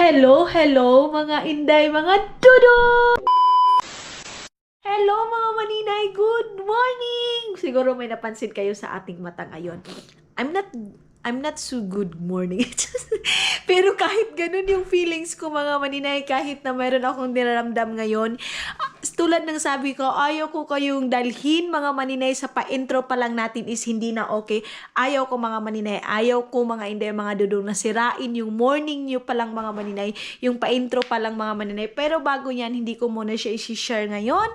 Hello mga inday, mga dudo! Hello mga maninay, good morning! Siguro may napansin kayo sa ating mata ngayon. I'm not so good morning. Pero kahit ganun yung feelings ko mga maninay, kahit na mayroon akong dinaramdam ngayon, tulad ng sabi ko, ayaw ko kayong dalhin mga maninay sa pa-intro pa lang natin is hindi na okay. Ayaw ko mga maninay, ayaw ko mga inday, mga dudong na sirain yung morning nyo pa lang mga maninay, yung pa-intro pa lang mga maninay. Pero bago yan, hindi ko muna siya isi-share ngayon.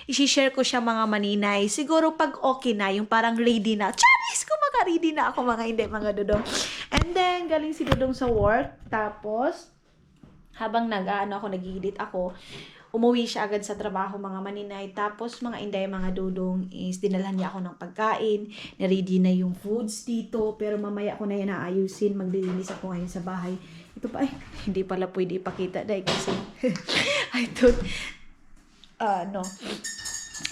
Isi-share ko siya mga maninay. Siguro pag okay na, yung parang ready na. Charis ko maka-ready na ako mga inday, mga dudong. And then, galing si dudong sa work. Tapos, habang nag-i-edit ako, umuwi siya agad sa trabaho mga maninay. Tapos mga inday, mga dudong is dinalhan niya ako ng pagkain. Na-ready na yung foods dito. Pero mamaya ko na yan aayusin. Maglilinis ako ngayon sa bahay. Ito pa, hindi pala pwede ipakita dahil kasi I thought, no.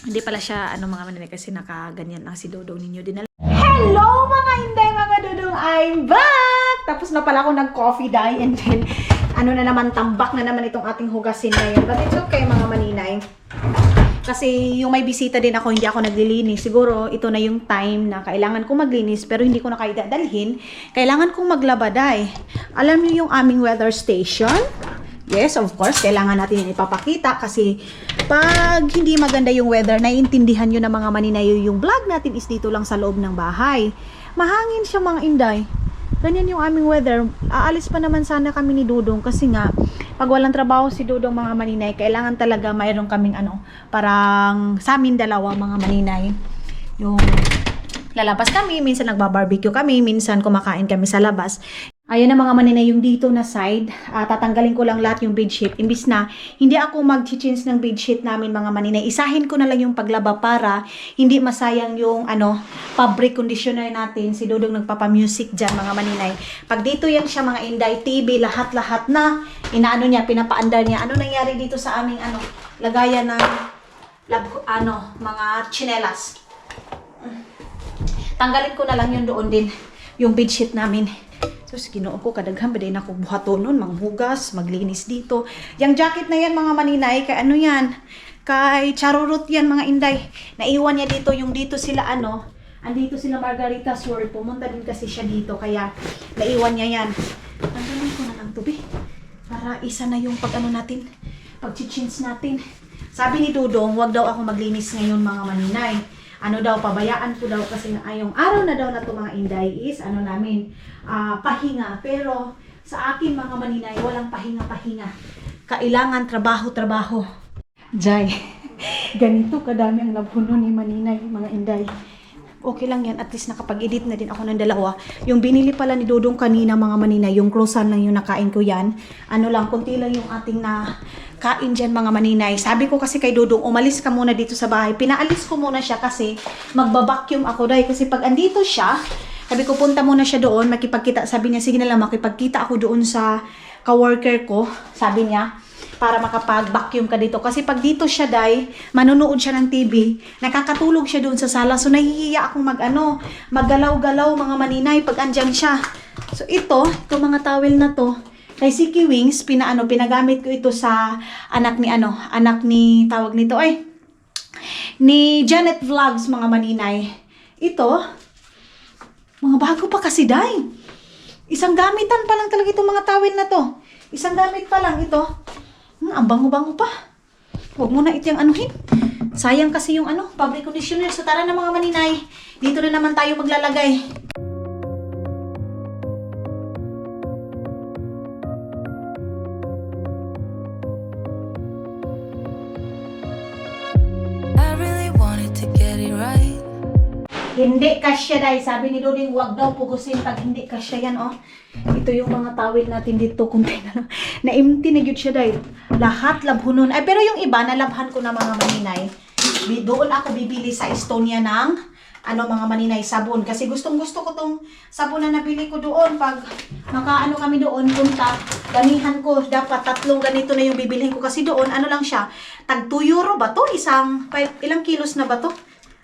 Hindi pala siya, mga maninay kasi nakaganyan lang si dudong ninyo. Hello mga inday, mga dudong, I'm back! Tapos na pala ako nag-coffee dye and then na naman, tambak na naman itong ating hugasin ngayon. But it's okay mga maninay. Kasi yung may bisita din ako, hindi ako naglilinis. Siguro ito na yung time na kailangan kong maglinis pero hindi ko na kaya dalhin. Kailangan kong maglabaday. Alam niyo yung aming weather station? Yes, of course, kailangan natin yung ipapakita kasi pag hindi maganda yung weather, naiintindihan nyo na mga maninay yung vlog natin is dito lang sa loob ng bahay. Mahangin siya mga inday. Ganyan yung aming weather. Aalis pa naman sana kami ni Dudong kasi nga, pag walang trabaho si Dudong mga maninay, kailangan talaga mayroon kaming parang sa amin dalawa mga maninay. Yung lalabas kami, minsan nagbabarbecue kami, minsan kumakain kami sa labas. Ayan na mga maninay yung dito na side. Tatanggalin ko lang lahat yung bedsheet. Imbis na hindi ako mag-change ng bedsheet namin mga maninay. Isahin ko na lang yung paglaba para hindi masayang yung fabric conditioner natin. Si Dudong nagpapa-music dyan mga maninay. Pag dito yan siya mga inday, TV, lahat-lahat na inaano niya, pinapaandar niya. Ano nangyari dito sa aming lagayan ng mga tsinelas. Tanggalin ko na lang yun doon din, yung bedsheet namin. Tapos ginoo ko, kadaghan ba din ako buhaton nun, manghugas, maglinis dito. Yung jacket na yan mga maninay, kay yan? Kay Charurut yan mga inday. Naiwan niya dito, yung dito sila andito sila Margarita Sword. Pumunta din kasi siya dito, kaya naiwan niya yan. Tanggalin ko na lang to, para isa na yung natin, pag-chins natin. Sabi ni Dudong, wag daw ako maglinis ngayon mga maninay. Pabayaan ko daw kasi ayong araw na daw na to mga inday is namin, pahinga. Pero sa akin mga maninay, walang pahinga-pahinga. Kailangan trabaho-trabaho. Jai, ganito kadami ang labhuno ni maninay mga inday. Okay lang yan, at least nakapag-edit na din ako ng dalawa. Yung binili pala ni Dudong kanina mga maninay, yung croissant lang yung nakain ko yan. Konti lang yung ating na kain dyan mga maninay. Sabi ko kasi kay Dudong, umalis ka muna dito sa bahay. Pinaalis ko muna siya kasi magbabacuum ako dahil. Kasi pag andito siya, sabi ko punta muna siya doon, makipagkita. Sabi niya, sige na lang, makipagkita ako doon sa kaworker ko. Sabi niya, para makapag-vacuum ka dito. Kasi pag dito siya, manonood siya ng TV, nakakatulog siya doon sa sala. So, nahihiya akong maggalaw-galaw mga maninay pag andyan siya. So, ito mga towel na to, kay Siki Wings, pinagamit ko ito sa anak ni tawag nito, ni Janet Vlogs mga maninay. Ito, mga bago pa kasi, Isang gamitan pa lang talaga itong mga towel na to. Isang gamit pa lang ito. Ang bango-bango pa. Huwag mo na itong anuhin. Sayang kasi yung fabric conditioner. So tara na mga maninay. Dito na naman tayo maglalagay. I really wanted to get it right. Hindi kasya sabi ni Duding, huwag daw pugusin pag hindi kasya yan Ito yung mga towel natin dito, kunti na lang. Na-empty na yun siya lahat labhunon. Pero yung iba, nalabhan ko na mga maninay. Doon ako bibili sa Estonia ng mga maninay, sabon. Kasi gustong-gusto ko tong sabon na nabili ko doon. Pag kami doon, punta, damihan ko. Dapat 3 ganito na yung bibilhin ko. Kasi doon, lang siya, tag 2 euro ba to? Ilang kilos na ba to?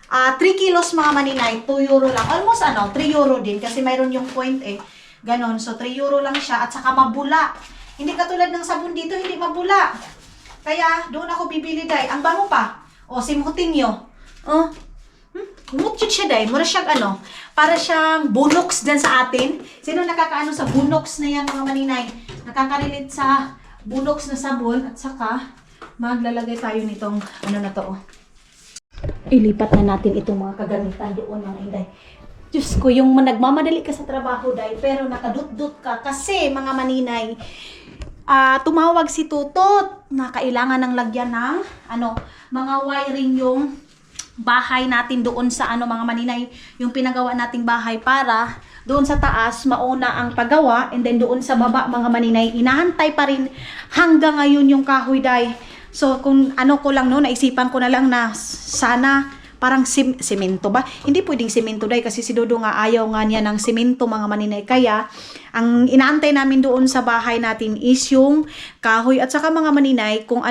3 kilos mga maninay, 2 euro lang. Almost 3 euro din kasi mayroon yung point ganon. So 3 euro lang siya at saka mabula. Hindi katulad ng sabon dito, hindi mabula. Kaya, doon ako bibili, day. Ang bango pa. O, simutin nyo. O, mutchit siya, day. Mura siyang ano, para siyang bunox dyan sa atin. Sino nakakaano sa bunox na yan, mga maninay? Nakakarilit sa bunox na sabon. At saka, maglalagay tayo nitong, ano na to, oh. Ilipat na natin itong mga kagamitan doon, mga inday. Diyos ko, yung nagmamadali ka sa trabaho, day, pero nakadut-dut ka kasi, mga maninay, tumawag si Tutot na kailangan ng lagyan ng mga wiring yung bahay natin doon sa mga maninay, yung pinagawa nating bahay para doon sa taas mauna ang paggawa, and then doon sa baba, mga maninay, inahantay pa rin hanggang ngayon yung kahoy, day. So kung ko lang no, naisipan ko na lang na sana parang simento ba? Hindi pwedeng simento, day, kasi si Dodo nga ayaw nga niya ng simento, mga maninay. Kaya ang inaantay namin doon sa bahay natin is yung kahoy. At saka, mga maninay, kung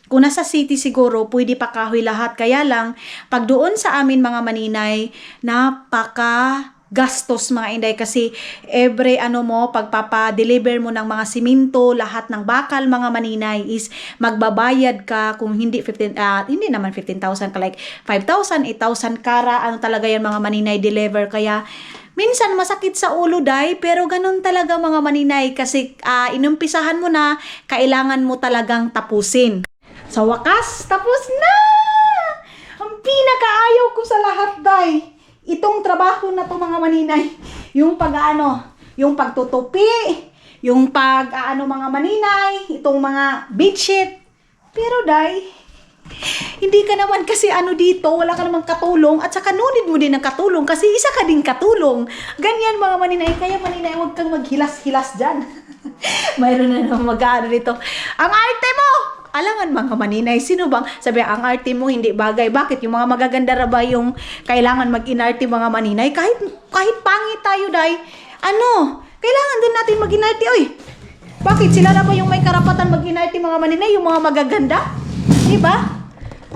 kung nasa city siguro, pwede pa kahoy lahat. Kaya lang, pag doon sa amin, mga maninay, napaka gastos, mga inday, kasi every pagpapa-deliver mo ng mga simento, lahat ng bakal, mga maninay, is magbabayad ka. Kung hindi hindi naman 15,000 ka, like 5,000, 8,000 kara, talaga yan, mga maninay, deliver. Kaya minsan masakit sa ulo, day, pero ganun talaga, mga maninay, kasi inumpisahan mo na, kailangan mo talagang tapusin. Sa wakas, tapos na! Ang pinakaayaw ko sa lahat, day, itong trabaho na to, mga maninay, yung yung pagtutupi, yung mga maninay, itong mga bedsheet. Pero, day, hindi ka naman kasi dito, wala ka namang katulong, at saka nunid mo din ng katulong kasi isa ka din katulong. Ganyan, mga maninay. Kaya, maninay, huwag kang maghilas-hilas dyan. Mayroon na naman dito. Ang arte mo! Alangan, mga maninay, sino bang sabi ang arte mo hindi bagay? Bakit? Yung mga magaganda ra ba yung kailangan mag-inarte, mga maninay? Kahit pangit tayo, day, kailangan din natin mag-inarte, oy. Bakit? Sila na ba yung may karapatan mag-inarte, mga maninay? Yung mga magaganda? Diba?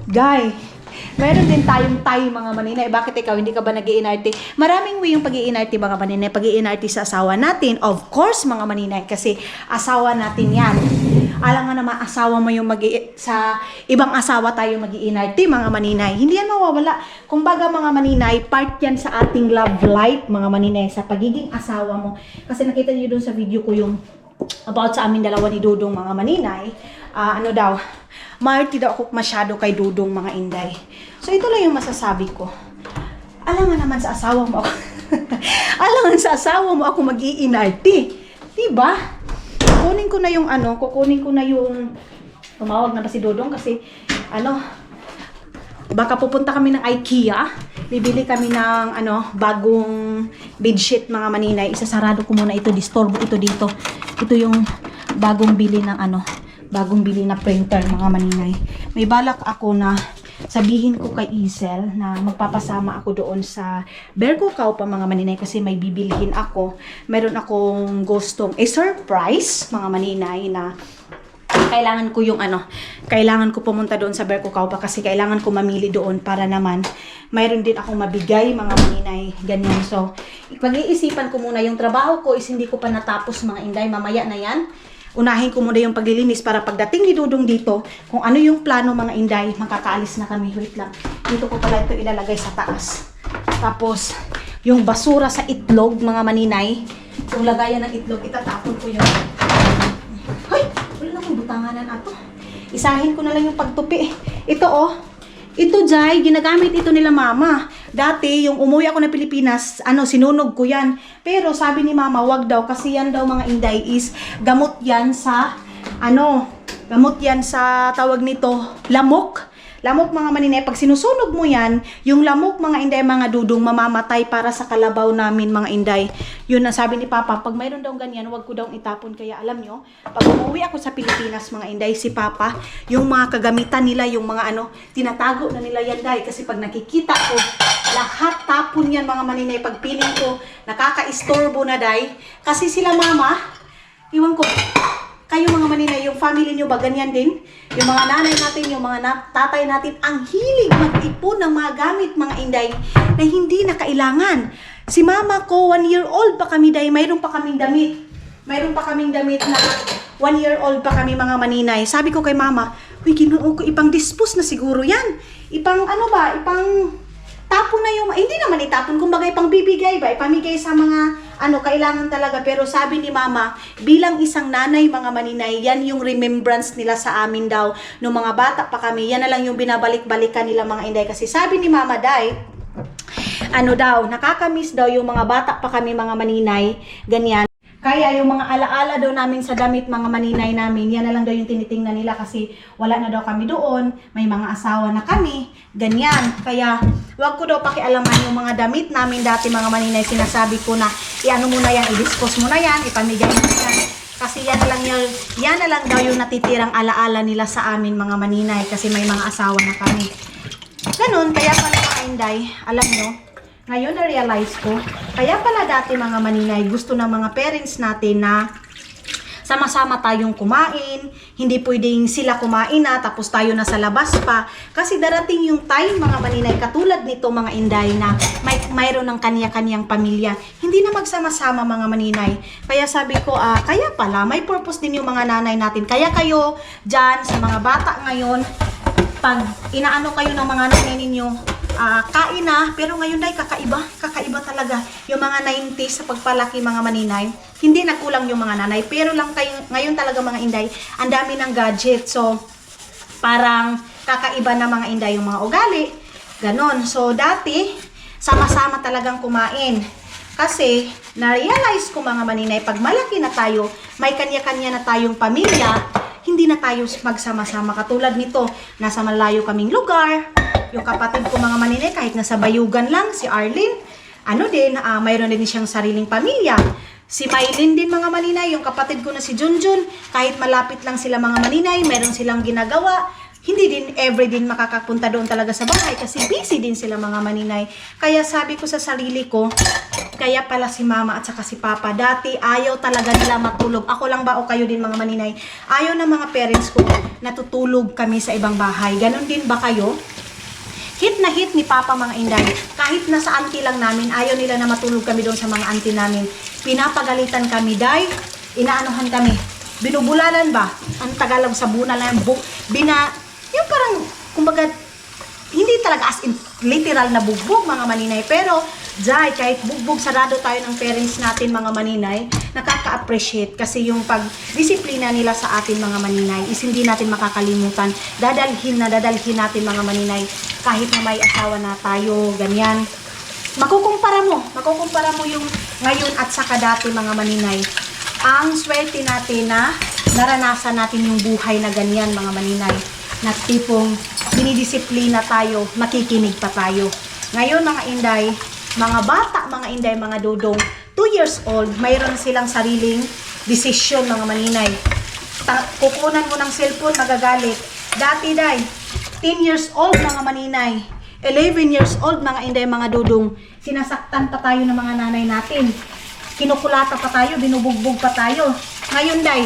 Guy, meron din tayong tayo, mga maninay. Bakit ikaw, hindi ka ba nag-iinarte? Maraming way yung pag-iinarte, mga maninay. Pag-iinarte sa asawa natin, of course, mga maninay, kasi asawa natin yan. Alam nga naman, asawa mo yung sa ibang asawa tayo mag-iinarte, mga maninay. Hindi yan mawawala. Kung baga, mga maninay, part yan sa ating love life, mga maninay, sa pagiging asawa mo. Kasi nakita niyo doon sa video ko yung about sa amin dalawa ni Dudong, mga maninay. Marty daw ako masyado kay Dudong, mga inday. So, ito lang yung masasabi ko. Alam nga naman sa asawa mo ako. Alam nga sa asawa mo ako mag-iinarte. Diba? Kukunin ko na yung tumawag na ba si Dodong kasi baka pupunta kami ng IKEA, bibili kami ng bagong bedsheet, mga maninay. Isasarado ko muna ito, disturbo ito dito. Ito yung bagong bili na printer, mga maninay. May balak ako na sabihin ko kay Isel na magpapasama ako doon sa Bergocao pa, mga maninay, kasi may bibilihin ako. Meron akong gustong surprise, mga maninay, na kailangan ko pumunta doon sa Bergocao pa kasi kailangan ko mamili doon para naman mayroon din akong mabigay, mga maninay, ganyan. So, pag-iisipan ko muna yung trabaho ko is hindi ko pa natapos, mga inday, mamaya na yan. Unahin ko muna yung paglilinis para pagdating ni Dudong dito, kung ano yung plano, mga inday, makakaalis na kami. Wait lang. Dito ko pala ito ilalagay sa taas. Tapos, yung basura sa itlog, mga maninay, yung lagayan ng itlog, itatapon ko yun. Hoy! Wala na akong butanganan ato. Isahin ko na lang yung pagtupi. Ito, Jai, ginagamit ito nila mama. Dati, yung umuwi ako na Pilipinas, sinunog ko yan. Pero sabi ni mama, wag daw, kasi yan daw, mga inday, is gamot yan sa, tawag nito, lamok. Lamok, mga maninay, pag sinusunog mo yan, yung lamok, mga inday, mga Dudong, mamamatay para sa kalabaw namin, mga inday. Yun ang sabi ni Papa, pag mayroon daw ganyan, wag ko daw itapon. Kaya alam nyo, pag umuwi ako sa Pilipinas, mga inday, si Papa, yung mga kagamitan nila, yung mga tinatago na nila yan, day. Kasi pag nakikita ko, lahat tapon yan, mga maninay. Pag piling ko, nakaka-istorbo na, day. Kasi sila mama, iwan ko, kayo, mga maninay, yung family nyo ba ganyan din? Yung mga nanay natin, yung mga tatay natin, ang hilig mag-ipon ng mga gamit, mga inday, na hindi na kailangan. Si mama ko, 1 year old pa kami, day, mayroon pa kaming damit. Mayroon pa kaming damit na 1-year-old pa kami mga maninay. Sabi ko kay mama, uy, Ginoo ko, ipang dispose na siguro yan. Ipang tapon na yung, hindi naman itapon, kumbaga ipang bibigay ba, ipamigay sa mga kailangan talaga. Pero sabi ni mama, bilang isang nanay mga maninay, yan yung remembrance nila sa amin daw. Nung mga bata pa kami, yan na lang yung binabalik-balikan nila mga inday. Kasi sabi ni mama, day, nakakamiss daw yung mga bata pa kami mga maninay, ganyan. Kaya yung mga alaala daw namin sa damit mga maninay namin, yan na lang daw yung tinitingnan nila kasi wala na daw kami doon, may mga asawa na kami, ganyan. Kaya wag ko daw pakialaman yung mga damit namin dati mga maninay, sinasabi ko na iano mo na yan, i-dispose mo na yan, ipamigay mo na yan. Kasi yan na lang daw yung natitirang alaala nila sa amin mga maninay kasi may mga asawa na kami. Ganun, kaya pala mga inday, alam nyo, ngayon na-realize ko, kaya pala dati mga maninay, gusto ng mga parents natin na sama-sama tayong kumain, hindi pwedeng sila kumain na, tapos tayo na sa labas pa. Kasi darating yung time mga maninay, katulad nito mga inday na mayroon ng kanya-kanyang pamilya, hindi na magsama-sama mga maninay. Kaya sabi ko, kaya pala, may purpose din yung mga nanay natin. Kaya kayo dyan, sa mga bata ngayon, pag inaano kayo ng mga nanay ninyo, kain na, pero ngayon dahil kakaiba talaga yung mga 90s sa pagpalaki mga maninay. Hindi nagkulang yung mga nanay, pero lang kayo, ngayon talaga mga inday, ang dami ng gadget. So, parang kakaiba na mga inday yung mga ugali. Ganon. So, dati, sama-sama talagang kumain. Kasi, na-realize ko mga maninay, pag malaki na tayo, may kanya-kanya na tayong pamilya, hindi na tayo magsama-sama. Katulad nito, nasa malayo kaming lugar. Yung kapatid ko mga maninay, kahit nasa Bayugan lang, si Arlene, mayroon din siyang sariling pamilya. Si Maylin din mga maninay, yung kapatid ko na si Junjun, kahit malapit lang sila mga maninay, mayroon silang ginagawa. Hindi din every din makakapunta doon talaga sa bahay kasi busy din sila mga maninay. Kaya sabi ko sa sarili ko, kaya pala si mama at saka si papa, dati ayaw talaga nila matulog. Ako lang ba o kayo din mga maninay? Ayaw ng mga parents ko natutulog kami sa ibang bahay. Ganon din ba kayo? Hit na hit ni Papa mga inday. Kahit nasa auntie lang namin, ayaw nila na matulog kami doon sa mga auntie namin. Pinapagalitan kami, day. Inaanuhan kami. Binubulanan ba? Ang Tagalog sa bunalan. Yung parang, kumbaga, hindi talaga as in literal na bugbog mga maninay. Pero, day, kahit bugbog, sarado tayo ng parents natin mga maninay, nakaka-appreciate kasi yung pag-disiplina nila sa atin mga maninay is hindi natin makakalimutan. Dadalhin natin mga maninay kahit na may asawa na tayo, ganyan. Makukumpara mo yung ngayon at saka dati mga maninay. Ang swerte natin na naranasan natin yung buhay na ganyan mga maninay. Na tipong dinidisiplina tayo, makikinig pa tayo. Ngayon mga inday, mga bata, mga inday, mga dudong, 2 years old, mayroon silang sariling desisyon mga maninay. Kukunan mo ng cellphone, magagalit. Dati day, 10 years old mga maninay, 11 years old mga inday, mga dudong, sinasaktan pa tayo ng mga nanay natin. Kinukulata pa tayo, binubugbog pa tayo. Ngayon day,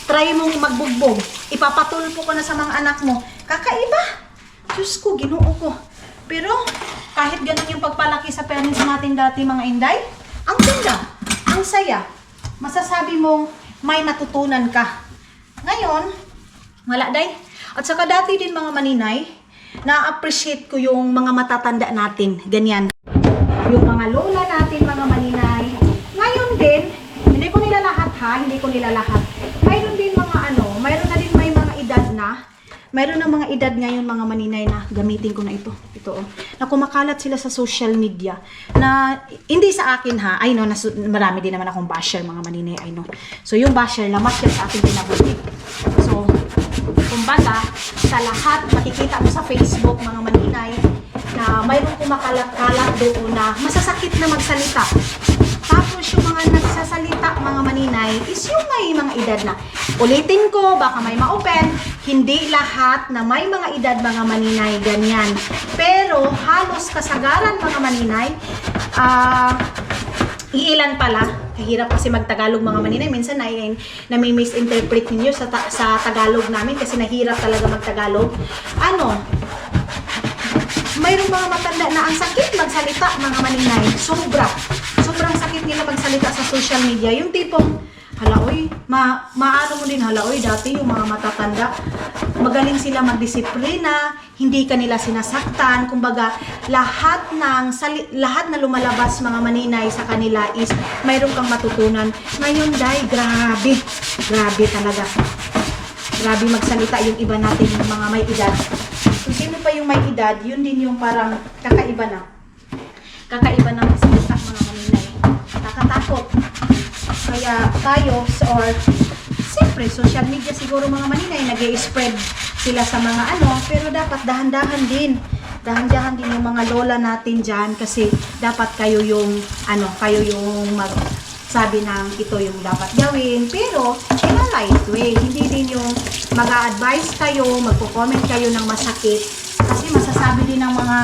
try mong magbugbog. Ipapatulpo ko na sa mga anak mo. Kakaiba. Diyos ko, Ginoo ko. Pero, kahit ganun yung pagpalaki sa parents natin dati mga inday, ang ganda, ang saya. Masasabi mong may natutunan ka. Ngayon, wala day. At saka dati din mga maninay, na-appreciate ko yung mga matatanda natin. Ganyan. Yung mga lola natin mga maninay. Ngayon din, hindi ko nila lahat ha, hindi ko nila lahat. Mayroon din mga mayroon na din may mga edad na. Mayroon na mga edad ngayon mga maninay na gamitin ko na ito. Ito na kumakalat sila sa social media. Na hindi sa akin ha. I know, marami din naman akong basher mga maninay. I know. So yung basher, lamat yan sa ating pinabuti. So, kumbaga, sa lahat, makikita mo sa Facebook mga maninay na mayroong kumakalat-kalat doon na masasakit na magsalita. Tapos yung mga nagsasalita mga maninay is yung may mga edad na. Ulitin ko, baka may ma-open, hindi lahat na may mga edad mga maninay, ganyan. Pero halos kasagaran mga maninay, iilan pala, kahirap kasi magtagalog mga maninay, minsan nami-misinterpret ninyo sa Tagalog namin kasi nahirap talaga magtagalog. Mayroong mga matanda na ang sakit magsalita mga maninay, sobrang sakit nila magsalita sa social media. Yung tipong Halaoy, maano mo din halaoy, dati yung mga matatanda, magaling sila magdisiplina, hindi kanila sinasaktan, kumbaga lahat na lumalabas mga maninay sa kanila is mayroon kang matutunan. Ngayon dai, grabe talaga. Grabe magsalita yung iba natin, yung mga may edad. Kung sino pa yung may edad, yun din yung parang kakaiba na magsalita mga maninay. Nakakatakot. Kaya tayo, or siyempre, social media siguro mga maninay, nag-i-spread sila sa mga pero dapat dahan-dahan din yung mga lola natin dyan, kasi dapat kayo yung magsabi ng ito yung dapat gawin, pero in a light way, hindi din yung mag-a-advise kayo, magpo-comment kayo ng masakit, kasi masasabi din ng mga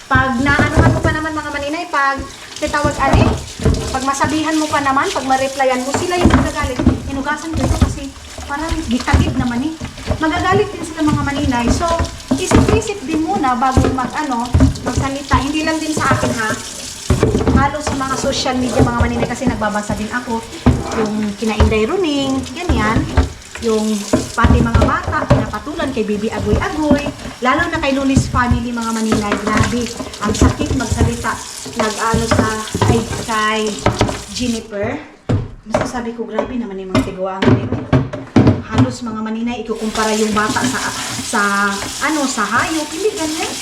pag naanohan mo pa naman mga maninay, pag pag masabihan mo pa naman, pag ma-replyan mo, sila yung magagalit. Inugasan ko ito kasi parang gitagid naman Magagalit din sila mga maninay. So, isip-isip din muna bago magsalita. Hindi lang din sa akin ha. Halos sa mga social media mga maninay, kasi nagbabasa din ako. Yung kina Inday Runing, ganyan. Yung pati mga bata, pinapatulan kay Bibi Agoy-Agoy. Lalo na kay Lulis family mga maninay. Grabe, ang sakit magsalita. Kay Jennifer. Masasabi ko, grabe naman yung mga tigawa nito. Halos mga maninay, ikukumpara yung bata sa hayop. Hindi ganyan.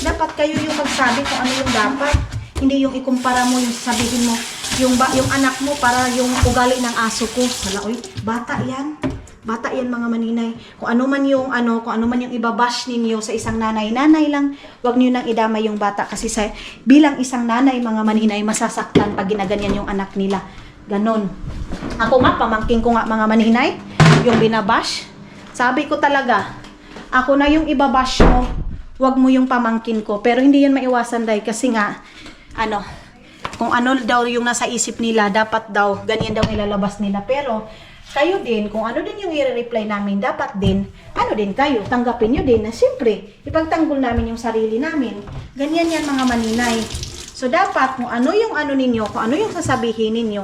Dapat kayo yung magsabi kung ano yung dapat. Hindi yung ikumpara mo, yung sabihin mo, yung anak mo para yung ugali ng aso ko. Wala, bata yan. Bata yan mga maninay. Kung ano man yung ibabash ninyo sa isang nanay lang, wag niyo nang idamay yung bata, kasi bilang isang nanay mga maninay, masasaktan pag ginaganyan yung anak nila. Ganon. Ako nga, pamangking ko nga mga maninay, yung binabash. Sabi ko talaga, ako na yung ibabash mo, wag mo yung pamangkin ko. Pero hindi yan maiwasan dahil kasi nga, kung ano daw yung nasa isip nila, dapat daw, ganyan daw ilalabas nila. Pero, kayo din, kung ano din yung i-reply namin, dapat din, kayo, tanggapin nyo din na siyempre, ipagtanggol namin yung sarili namin. Ganyan yan mga maninay. So, dapat, kung ano yung ninyo, kung ano yung sasabihin ninyo,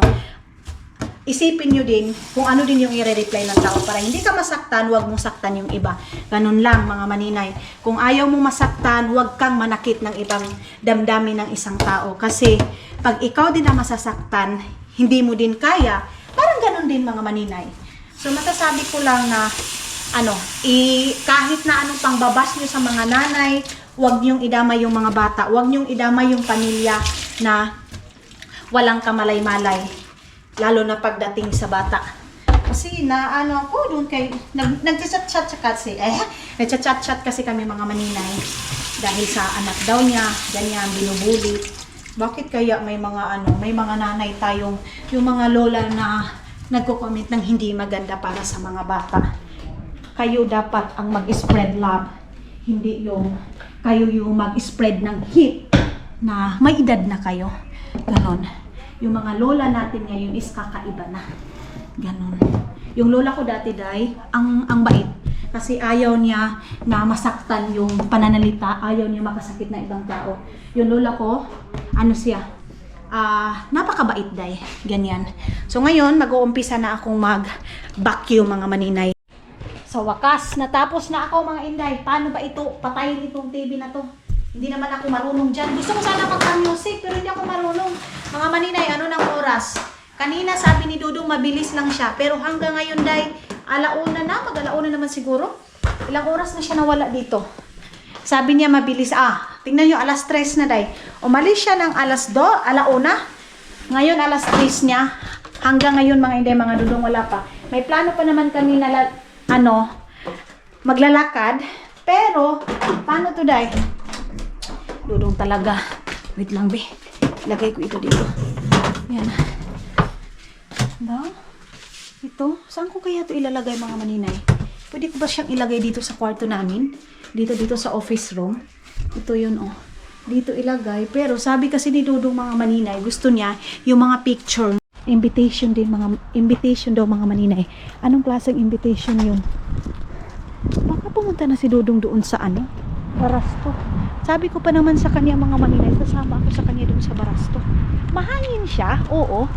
isipin nyo din kung ano din yung i-reply ng tao para hindi ka masaktan, huwag mong saktan yung iba. Ganun lang mga maninay. Kung ayaw mo masaktan, huwag kang manakit ng ibang damdamin ng isang tao. Kasi, pag ikaw din na masasaktan, hindi mo din kaya, parang ganun din mga maninay. So, masasabi ko lang na, kahit na anong pangbabas nyo sa mga nanay, huwag nyong idamay yung mga bata, huwag nyong idamay yung pamilya na walang kamalay-malay, lalo na pagdating sa bata. Kasi ako doon kay, nag-chat-chat kasi kami mga maninay, dahil sa anak daw niya, ganyan, binubuli. Bakit kaya may mga nanay tayong, yung mga lola na nagko-comment ng hindi maganda para sa mga bata. Kayo dapat ang mag-spread love, hindi yung kayo yung mag-spread ng hate na may edad na kayo. Ganon. Yung mga lola natin ngayon is kakaiba na. Ganon. Yung lola ko dati, ang bait. Kasi ayaw niya na masaktan yung pananalita, ayaw niya makasakit na ibang tao. Yung lola ko, napakabait ganyan. So ngayon, mag-uumpisa na akong mag-vacuum mga maninay. Sa wakas, natapos na ako mga inday. Paano ba ito? Patayin itong TV na to. Hindi naman ako marunong dyan. Gusto ko sana mag-music, pero hindi ako marunong. Mga maninay, ng oras? Kanina sabi ni Dudong mabilis lang siya, pero hanggang ngayon mag-alauna naman siguro. Ilang oras na siya nawala dito. Sabi niya mabilis. Tingnan nyo, alas 3 na Umalis siya ng alauna. Ngayon alas 3 niya. Hanggang ngayon mga inday, mga Dudong, wala pa. May plano pa naman kami na maglalakad. Pero, paano to Dudong talaga. Wait lang, be. Ilagay ko ito dito. Yan. Ito. Saan ko kaya ito ilalagay mga maninay? Pwede ko ba siyang ilagay dito sa kwarto namin? Dito sa office room. Ito yun, Dito ilagay. Pero sabi kasi ni Dudong mga maninay, gusto niya yung mga picture. Invitation daw mga maninay. Anong klaseng invitation yun? Baka pumunta na si Dudong doon sa Barasto. Sabi ko pa naman sa kanya mga maninay, sasama ako sa kanya doon sa Barasto. Mahangin siya, oo.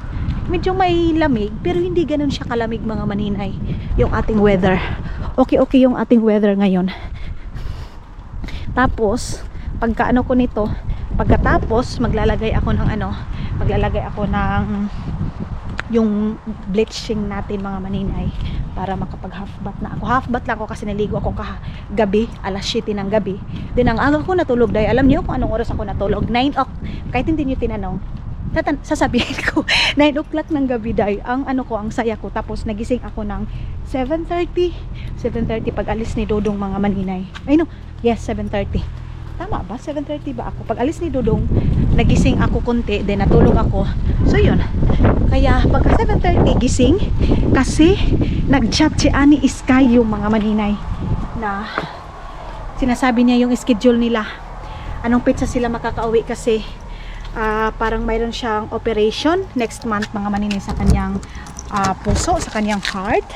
medyo may lamig, pero hindi ganun siya kalamig mga maninay. Yung ating weather. Okay yung ating weather ngayon. Tapos, pagkaano ko nito, pagkatapos, maglalagay ako ng yung bleaching natin mga maninay para makapag half bath na ako. Half bath lang ako kasi naligo ako gabi, alas 7 ng gabi. Then ang aga ko natulog dahil alam niyo kung anong oras ako natulog? 9 o'clock. Kahit hindi niyo tinanong, sasabihin ko 9 o'clock ng gabi dahil ang saya ko. Tapos nagising ako ng 7:30 pag alis ni Dodong mga maninay. Ay no, yes, 7:30. Tama ba? 7:30 ba ako? Pag alis ni Dodong, nagising ako konti, then natulog ako. So yun. Kaya pagka 7:30 gising, kasi nag-chat si Ani Sky yung mga maninay na sinasabi niya yung schedule nila. Anong pizza sila makakauwi kasi parang mayroon siyang operation next month mga maninay sa kanyang puso, sa kanyang heart.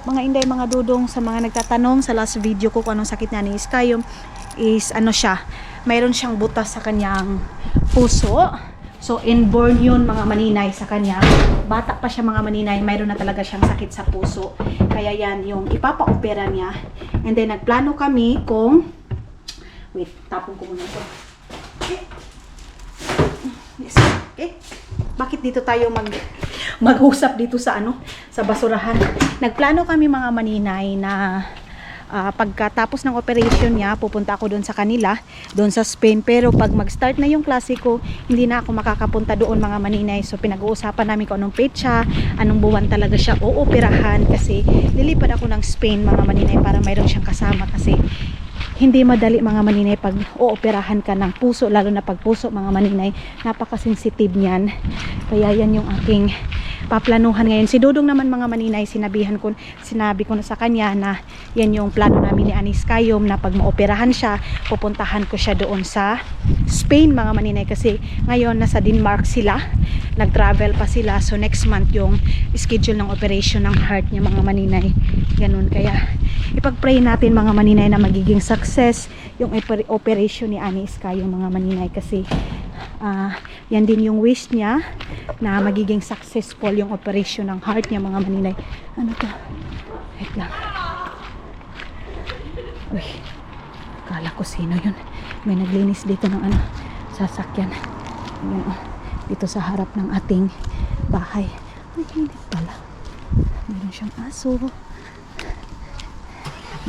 Mga inday, mga dudong, sa mga nagtatanong sa last video ko kung anong sakit na ni Sky, is mayroon siyang butas sa kanyang puso. So inborn yun mga maninay sa kanya. Bata pa siya mga maninay, mayroon na talaga siyang sakit sa puso. Kaya yan yung ipapa-opera niya. And then nagplano kami kung tapon ko muna ito. Okay. Yes. Okay. Bakit dito tayo mag-usap dito sa sa basurahan? Nagplano kami mga maninay na pagkatapos ng operation niya, pupunta ako doon sa kanila, doon sa Spain. Pero pag mag-start na yung klase ko, hindi na ako makakapunta doon mga maninay. So pinag-uusapan namin kung anong petsa, anong buwan talaga siya ooperahan, kasi lilipad ako ng Spain mga maninay para mayroon siyang kasama. Kasi hindi madali mga maninay pag ooperahan ka ng puso, lalo na pag puso mga maninay, napaka-sensitive niyan. Kaya yan yung aking paplanuhan ngayon. Si Dodong naman mga maninay, sinabi ko na sa kanya na yan yung plano namin ni Anis Kayom, na pag maoperahan siya, pupuntahan ko siya doon sa Spain mga maninay, kasi ngayon nasa Denmark sila, nag-travel pa sila. So next month yung schedule ng operation ng heart niya mga maninay. Ganun, kaya ipag-pray natin mga maninay na magiging success yung operation ni Anis Kayom mga maninay, kasi yan din yung wish niya, na magiging successful yung operation ng heart niya mga maninay. Ano to? Wait lang. Uy, kala ko sino yun. May naglinis dito ng sasakyan. Ayan, dito sa harap ng ating bahay. Ay, hindi pala. Meron siyang aso.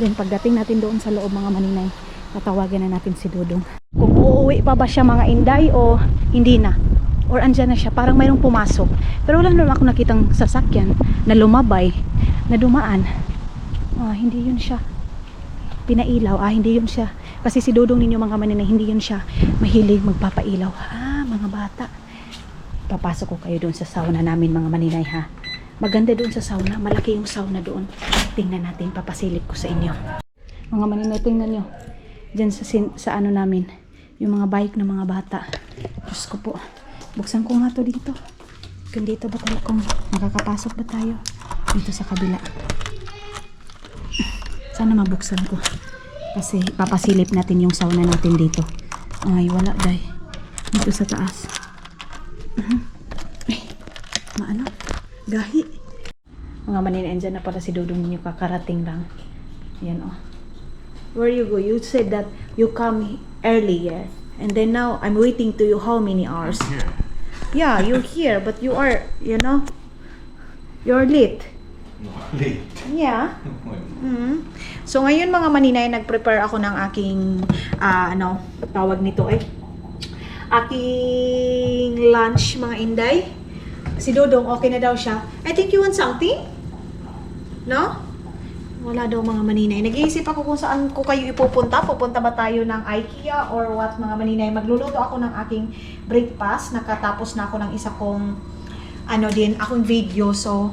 Then pagdating natin doon sa loob mga maninay, tatawagan na natin si Dodong. Kung uuwi pa ba siya mga inday o hindi na, or andyan na siya, parang mayroong pumasok. Pero wala naman ako nakitang sasakyan na lumabay, na dumaan. Hindi yun siya pinailaw. Hindi yun siya, kasi si Dodong ninyo mga maninay, hindi yun siya mahilig magpapailaw. Mga bata, papasok ko kayo doon sa sauna namin mga maninay ha. Maganda doon sa sauna, malaki yung sauna doon. Tingnan natin, papasilip ko sa inyo mga maninay. Tingnan nyo dyan sa namin, yung mga bike ng mga bata. Diyos ko po, buksan ko nga to dito. Kung dito ba tayo, kung makakapasok ba tayo dito sa kabila. Sana mabuksan ko, kasi papasilip natin yung sauna natin dito. Ay, wala dahi dito sa taas. Ay, gahi. Mga maninay, dyan na pala si Dodong ninyo, kakarating lang. Yan Where you go? You said that you come earlier, and then now I'm waiting to you how many hours? Here. Yeah, you're here, but you are, you're late. Late. Yeah. So ngayon mga maninay, nag-prepare ako ng aking tawag nito aking lunch mga inday. Si Dodong okay na daw siya. I think you want something? No? Wala daw mga maninay. Nag-iisip ako kung saan ko kayo ipupunta. Pupunta ba tayo ng IKEA or what mga maninay? Magluluto ako ng aking breakfast. Nakatapos na ako ng isa kong akong video. So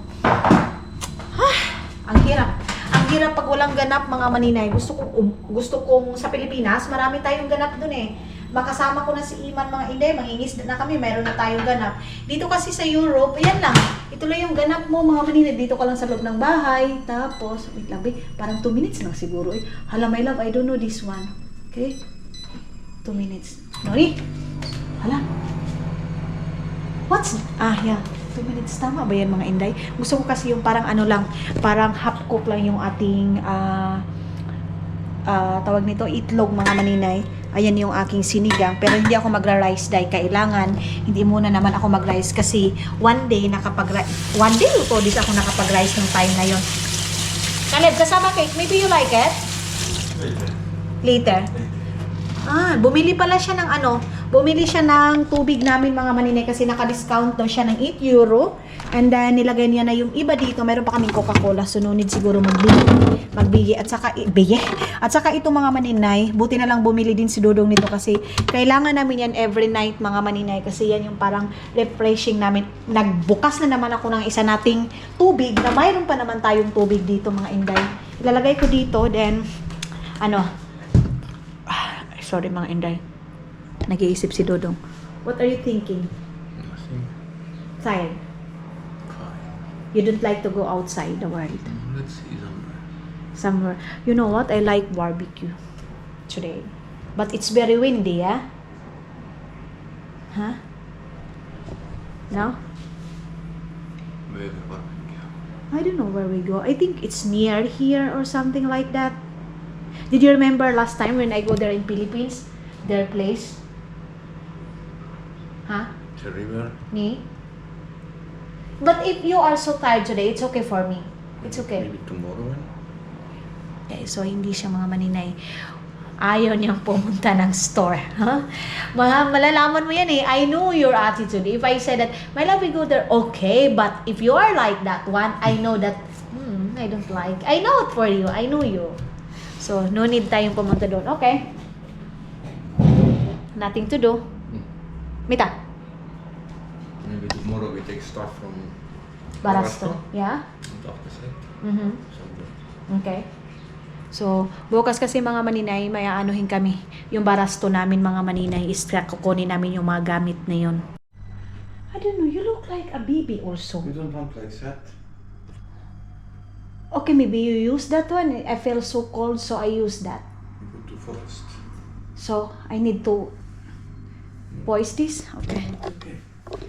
ang hirap. Ang hirap pag walang ganap mga maninay. Gusto kong sa Pilipinas, marami tayong ganap dun Makasama ko na si Iman mga inday, mangingis na kami, mayroon na tayong ganap. Dito kasi sa Europe, ayan lang. Ito lang yung ganap mo mga maninay. Dito ka lang sa loob ng bahay. Tapos, wait lang parang 2 minutes lang siguro Hala, my love, I don't know this one. Okay? 2 minutes. Nori? Hala. What's, yeah. 2 minutes. Tama ba yan mga Inday? Gusto ko kasi yung parang ano lang, parang half cook lang yung ating tawag nito, itlog mga maninay. Ayan yung aking sinigang. Pero hindi ako magra-rice dahil kailangan, hindi muna naman ako mag-rice kasi one day o 2 days ako nakapag-rice ng time na yun. Caleb, kasama cake. Maybe you like it? Later. Bumili pala siya ng bumili siya ng tubig namin mga maninay kasi naka-discount daw siya ng 8 euro. And then, nilagay niya na yung iba dito. Meron pa kaming Coca-Cola. So, no need siguro magbigay. At saka, At saka ito mga maninay, buti na lang bumili din si Dodong nito kasi kailangan namin yan every night mga maninay. Kasi yan yung parang refreshing namin. Nagbukas na naman ako ng isa nating tubig na mayroon pa naman tayong tubig dito mga Inday. Ilalagay ko dito. Then, sorry mga Inday. Nag-iisip si Dodong. What are you thinking? Nothing. Tired? Fine. You don't like to go outside the world? Let's see Somewhere. somewhere. You know what? I like barbecue today. But it's very windy, yeah? Huh? No? Where the barbecue? I don't know where we go. I think it's near here or something like that. Did you remember last time when I go there in Philippines? Their place? Huh? The river? Me? But if you are so tired today, it's okay for me. It's okay. Maybe tomorrow. Okay, so hindi siya mga maninay. Ayaw niyang pumunta ng store. Huh? Malalaman mo yan eh. I know your attitude. If I said that, my love, we go there, okay. But if you are like that one, I know that, I don't like. I know it for you. I know you. So, no need tayong pumunta doon. Okay. Nothing to do. Mita? Maybe tomorrow we take stuff from Barasto. Yeah? and after that. Somewhere. Okay. So, bukas kasi mga maninay, may aanuhin kami. Yung barasto namin mga maninay is kukunin namin yung mga gamit na yun. I don't know, you look like a baby also. You don't want like that? Okay, maybe you use that one. I feel so cold, so I use that. You go to forest. So, I need to voice this. Okay. Okay.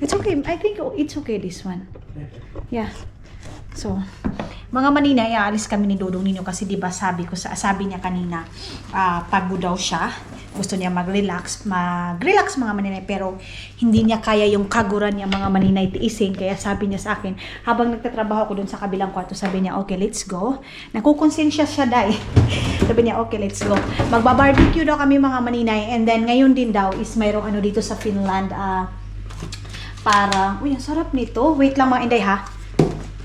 It's okay. I think it's okay, this one. Yeah. So, mga maninay, aalis kami ni Dodong ninyo kasi 'di ba sabi niya kanina, pagod daw siya. Gusto niya mag-relax mga maninay, pero hindi niya kaya yung kaguran niya mga maninay tiisin. Kaya sabi niya sa akin, habang nagtatrabaho ko dun sa kabilang kwarto, sabi niya, okay, let's go. Nakukonsensya siya dahil. Sabi niya, okay, let's go. Magba-barbecue daw kami mga maninay, and then ngayon din daw is mayroong dito sa Finland, parang, uy, ang sarap nito. Wait lang mga Inday ha.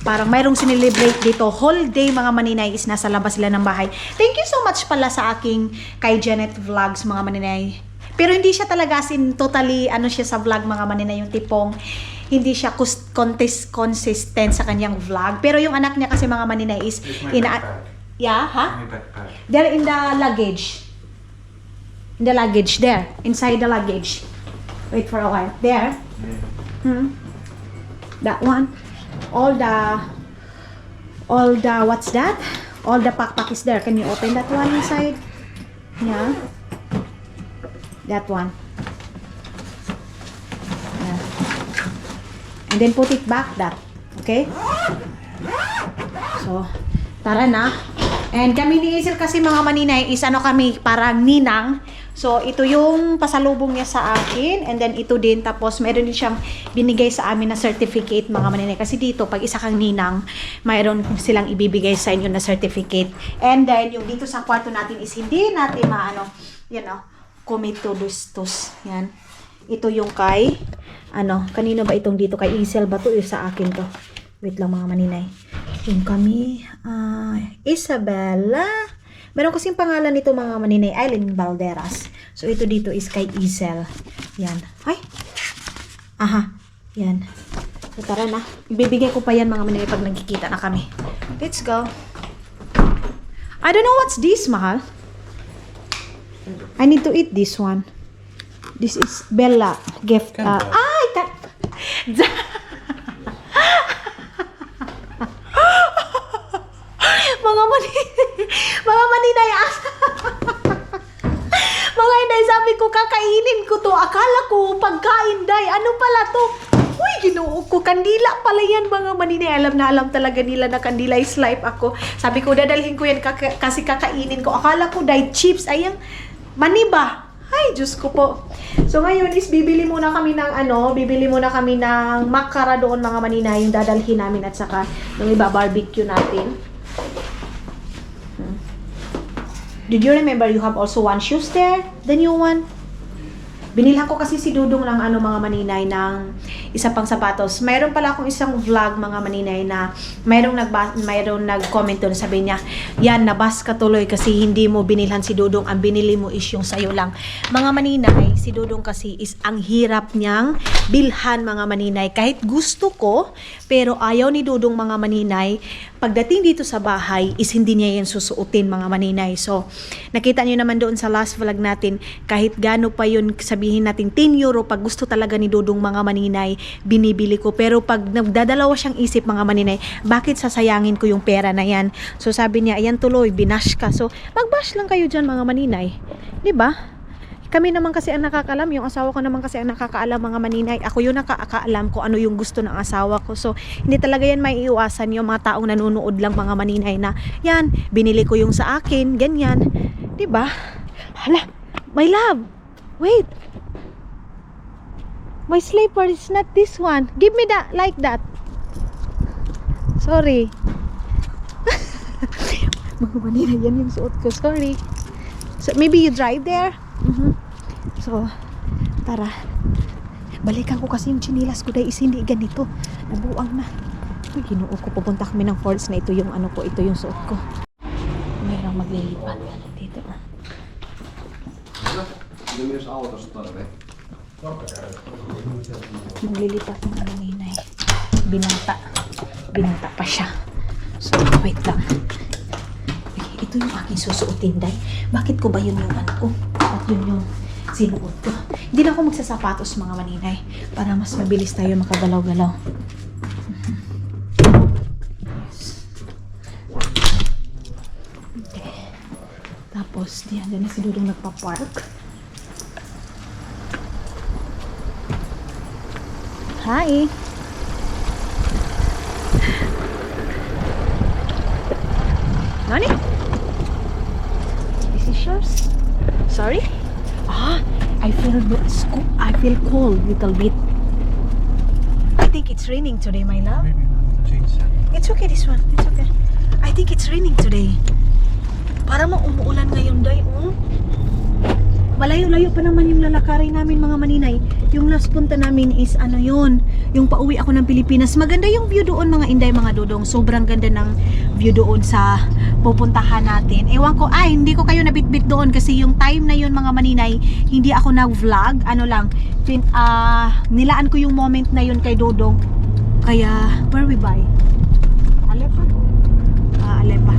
Parang mayroong sinilibrate dito. Whole day mga maninay is nasa labas sila ng bahay. Thank you so much pala sa aking kay Janet Vlogs mga maninay. Pero hindi siya talaga totally siya sa vlog mga maninay, yung tipong hindi siya consistent sa kanyang vlog. Pero yung anak niya kasi mga maninay is yeah, ha? My backpack. They're in the luggage. In the luggage there, inside the luggage. Wait for a while. There. Yeah. That one. All the what's that? All the pack is there. Can you open that one inside? Yeah. That one. Yeah. And then put it back that. Okay? So, tara na. And kami ni Isel kasi mga maninay is kami parang ninang. So, ito yung pasalubong niya sa akin. And then, ito din. Tapos, meron din siyang binigay sa amin na certificate, mga maninay. Kasi dito, pag isa kang ninang, mayroon silang ibibigay sa inyo na certificate. And then, yung dito sa kwarto natin is hindi natin kumitudustos. Yan. Ito yung kay, kanino ba itong dito? Kay Isel ba to? Sa akin to. Wait lang mga maninay. Yung kami, Isabella. Meron kasing pangalan nito mga maninay, Eileen Valderas. So, ito dito is kay Isel. Yan. Ay! Aha. Yan. So, tara na. Ibibigay ko pa yan mga maninay pag nagkikita na kami. Let's go. I don't know what's this, mahal. I need to eat this one. This is Bella gift. Mga maninay, mga inday, sabi ko, kakainin ko to. Akala ko, pagkain, day. Ano pala to? Uy! Ginoo ko, kandila pala yan mga maninay. Alam na alam talaga nila na kandila is life ako. Sabi ko, dadalhin ko yan kasi kakainin ko. Akala ko dahil chips, ayang maniba. Ay, Diyos ko po. So ngayon is bibili muna kami ng makara doon mga maninay, yung dadalhin namin at saka yung iba barbecue natin. Did you remember you have also one shoes there? The new one? Binilhan ko kasi si Dudong ng mga maninay ng isa pang sapatos. Mayroon pala akong isang vlog mga maninay na mayroong nag-comment doon, sabi niya, yan, nabas ka tuloy kasi hindi mo binilhan si Dudong, ang binili mo is yung sayo lang. Mga maninay, si Dudong kasi is ang hirap niyang bilhan mga maninay. Kahit gusto ko, pero ayaw ni Dudong mga maninay, pagdating dito sa bahay is hindi niya yan susuotin mga maninay. So, nakita niyo naman doon sa last vlog natin, kahit gaano pa yun, sabihin natin 10 euro, pag gusto talaga ni Dudong mga maninay, binibili ko. Pero pag nagdadalawa siyang isip mga maninay, bakit sasayangin ko yung pera na yan? So sabi niya, ayan tuloy, binash ka. So magbash lang kayo dyan mga maninay. 'Di ba? Kami naman kasi ang nakakaalam, yung asawa ko naman kasi ang nakakaalam mga maninay. Ako yung nakakaalam ko ano yung gusto ng asawa ko. So, hindi talaga yan maiiwasan yung mga taong nanonood lang mga maninay na, yan, binili ko yung sa akin, ganyan. 'Di ba? Hala, my love, wait. My slipper is not this one. Give me that, like that. Sorry. Mga maninay, yan yung suot ko. Sorry. So, maybe you drive there? So, tara. Balikan ko kasi yung chinilas ko dahil is hindi ganito. Nabuang na. Ay, Ginoo ko. Pupunta kami ng falls na ito yung ano ko. Ito yung suot ko. Mayroong maglilipat. Dito. Mitä myös autosta tarvitsee? Maglilipat ng maninay. Binata. Binata pa siya. So, wait lang. Okay, ito yung aking susuotin, day. Bakit ko ba yun yung ano ko? At yun yung sinuot ko. Hindi na ako magsasapatos mga maninay para mas mabilis tayo makagalaw-galaw. Okay. Tapos, diyan na si Dudong nagpa-park. Hi! Nani? This is yours? Sorry? I feel cold little bit. I think it's raining today, my love. Maybe we'll change that. It's okay, this one. It's okay. I think it's raining today. Para mo umuulan ngayon, day. Malayo-layo pa naman yung lalakarin namin mga maninay. Yung last punta namin is ano yun, yung pauwi ako ng Pilipinas. Maganda yung view doon mga inday, mga dudong. Sobrang ganda ng view doon sa pupuntahan natin. Ewan ko, hindi ko kayo nabitbit doon kasi yung time na yun mga maninay, hindi ako nag-vlog. Ano lang, nilaan ko yung moment na yun kay Dudong. Kaya, where we buy? Alepa? Alepa.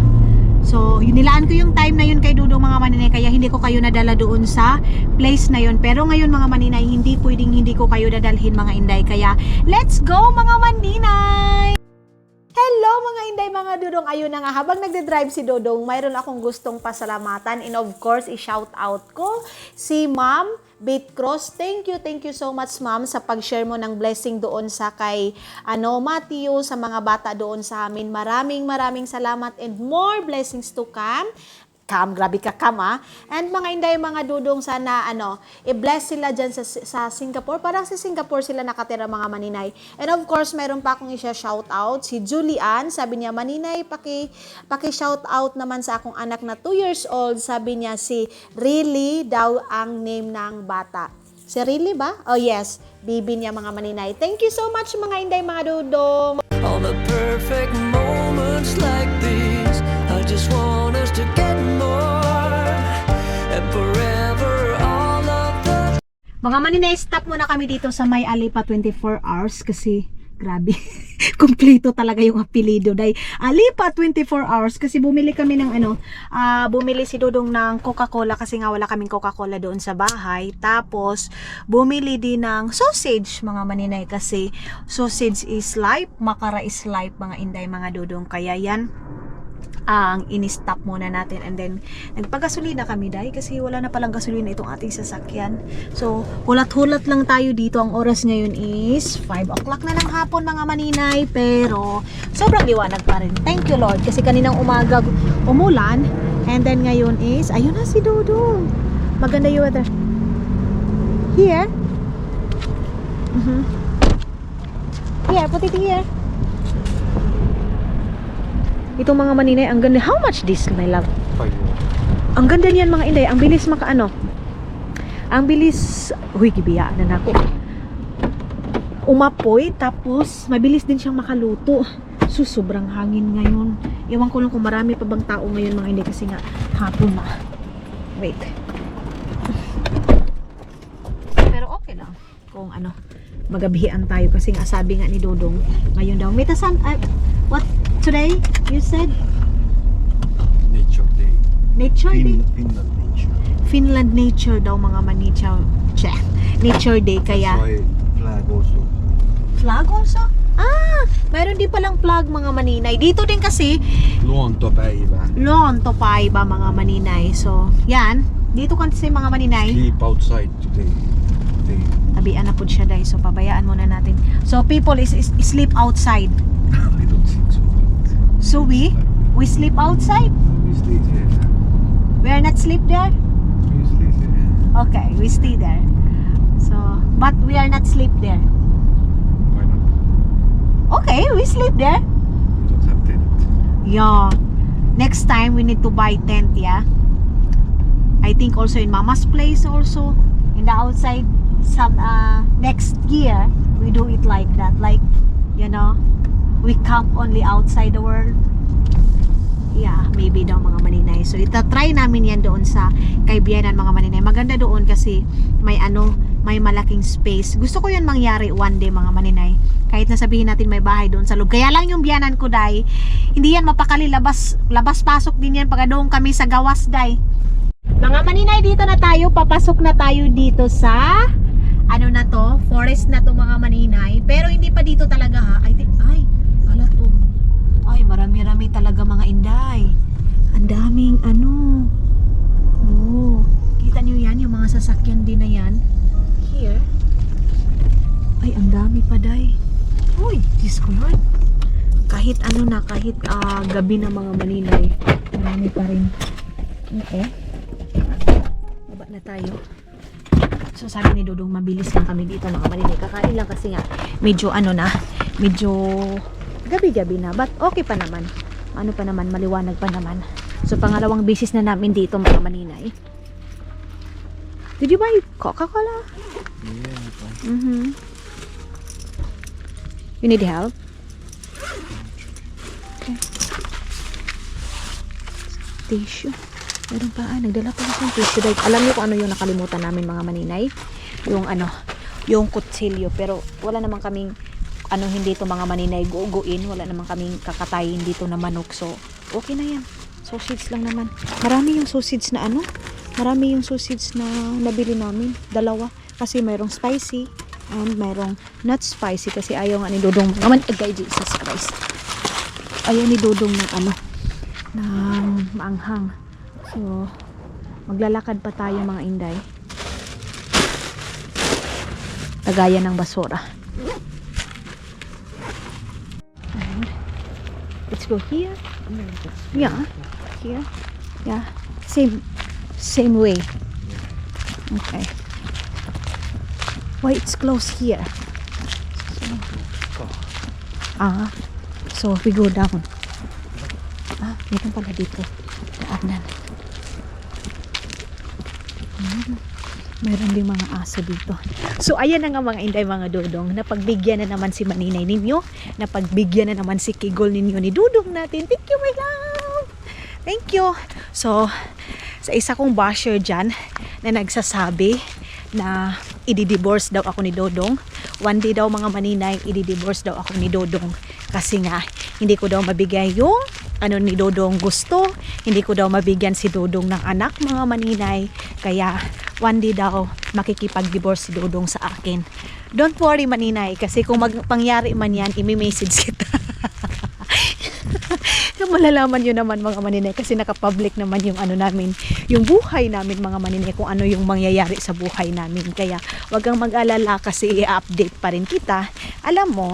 So, nilaan ko yung time na yun kay Dudong mga maninay, kaya hindi ko kayo nadala doon sa place na yun. Pero ngayon mga maninay, hindi pwedeng hindi ko kayo dadalhin mga inday. Kaya, let's go mga maninay! Hello mga inday, mga dudong. Ayun na nga, habang nagde-drive si Dudong, mayroon akong gustong pasalamatan. And of course, i-shout out ko si Ma'am Bait Cross. Thank you so much ma'am sa pag-share mo ng blessing doon sa kay Matthew, sa mga bata doon sa amin. Maraming salamat and more blessings to come. Grabe ka, And mga inday, mga dudong, sana i-bless sila dyan sa Singapore. Parang sa Singapore sila nakatira mga maninay. And of course, mayroon pa akong shout out si Julian. Sabi niya, maninay, paki-shout out naman sa akong anak na 2 years old. Sabi niya si Riley daw ang name ng bata. Si Riley ba? Oh yes, bibi niya mga maninay. Thank you so much mga inday, mga dudong. All the perfect moments like these, I just want us to get more and forever all of the. Mga maninay, stop muna kami dito sa May Alipa 24 hours kasi grabe, kumpleto talaga yung apelido dahil Alipa 24 hours kasi bumili kami ng bumili si Dudong ng Coca-Cola kasi nga wala kaming Coca-Cola doon sa bahay. Tapos bumili din ng sausage mga maninay kasi sausage is life, makara is life mga inday, mga dudong. Kaya yan, ang ini-stop muna natin, and then nagpagasolina kami dahil kasi wala na palang gasolina itong ating sasakyan. So hulat-hulat lang tayo dito. Ang oras ngayon is 5 o'clock na ng hapon mga maninay, pero sobrang liwanag pa rin. Thank you Lord, kasi kaninang umaga umulan, and then ngayon is ayun na si Dodong. Maganda yung weather here. Here, put it here. Itong mga maninay, ang ganda. How much this, my love? 5 euro. Ang ganda niyan mga inday. Ang bilis makaano. Ang bilis. Uy, gibiyaan na ako. Umapoy, tapos mabilis din siyang makaluto. So, sobrang hangin ngayon. Iwan ko lang kung marami pa bang tao ngayon mga inday, kasi nga hapon na. Wait. Pero okay lang. Kung ano, magabihan tayo, kasi nga sabi nga ni Dodong, ngayon daw. Mitasan, what? Today, you said? Nature day. Nature Day? Finland nature. Finland nature daw mga manicha. Nature Day, kaya... That's why flag also. Flag also? Ah! Mayroon din palang flag mga maninay. Dito din kasi, Luontopäivä. Luontopäivä mga maninay. So, yan. Dito kasi mga maninay. Sleep outside today. Tabian na po siya dahil. So, pabayaan muna natin. So, people is sleep outside. I don't think so. So, we sleep outside. We stay here. We are not sleep there. We stay here. Okay, we stay there. So, but we are not sleep there. Why not? Okay, we sleep there. We don't have tent. Yeah. Next time we need to buy tent, yeah. I think also in Mama's place also in the outside. Some next year we do it like that, like, you know, we camp only outside the world. Yeah, maybe daw mga maninay. So itatry namin yan doon sa Kaibianan mga maninay. Maganda doon kasi may may malaking space. Gusto ko yan mangyari one day mga maninay. Kahit na sabihin natin may bahay doon sa loob. Kaya lang yung biyanan ko dai, hindi yan mapakali, labas pasok din yan pag doon kami sa gawas dai. Mga maninay, dito na tayo. Papasok na tayo dito sa ano na to, forest na to mga maninay. Pero hindi pa dito talaga ha. Ala to. Ay, marami-rami talaga mga inday. Ang daming Oh, kita niyo yan, yung mga sasakyan din na yan. Here. Ay, ang dami pa day. Uy, Diyos ko Lord. Kahit kahit gabi na mga maninay, marami pa rin. Okay. Baba na tayo. So sabi ni Dodong, mabilis lang kami dito mga maninay. Kakain lang kasi nga medyo medyo gabi-gabi na, but okay pa naman. Pa naman, maliwanag pa naman. So pangalawang bisis na namin dito mga maninay. Did you buy Coca-Cola? Yeah. You need help? Okay. Tissue. Meron pa, nagdala pa ako ng tissue. Alam niyo kung ano yung nakalimutan namin mga maninay? Yung kutsilyo. Pero wala naman kaming hindi to mga maninay guguin. Wala naman kaming kakatayin dito na manok. So, okay na yan. Sausage lang naman. Marami yung sausage na Marami yung sausage na nabili namin. 2. Kasi mayroong spicy and mayroong not spicy. Kasi ayaw nga ni Dodong. Jesus Christ. Ayaw ni Dodong ng maanghang. So, maglalakad pa tayo mga inday. Tagayan ng basura. And let's go here. Yeah. Here. Yeah. Same way. Okay. Why it's close here? So we go down. Meron pala dito. Daanan. Meron din mga aso dito. So ayan na nga mga inday mga Dodong. Napagbigyan na naman si maninay ninyo. Napagbigyan na naman si Kigol ninyo ni Dodong natin. Thank you my love. Thank you. So sa isa kong basher dyan na nagsasabi na i-divorce daw ako ni Dodong. One day daw mga maninay, i-divorce daw ako ni Dodong. Kasi nga, hindi ko daw mabigay yung ni Dodong gusto. Hindi ko daw mabigyan si Dodong ng anak mga maninay. Kaya one day daw makikipag-divorce si Dodong sa akin. Don't worry maninay, kasi kung pangyari man yan, imi-message kita. malalaman nyo naman mga maninay kasi nakapublic naman yung ano namin, yung buhay namin mga maninay, kung ano yung mangyayari sa buhay namin. Kaya wag kang mag-alala kasi i-update pa rin kita. Alam mo,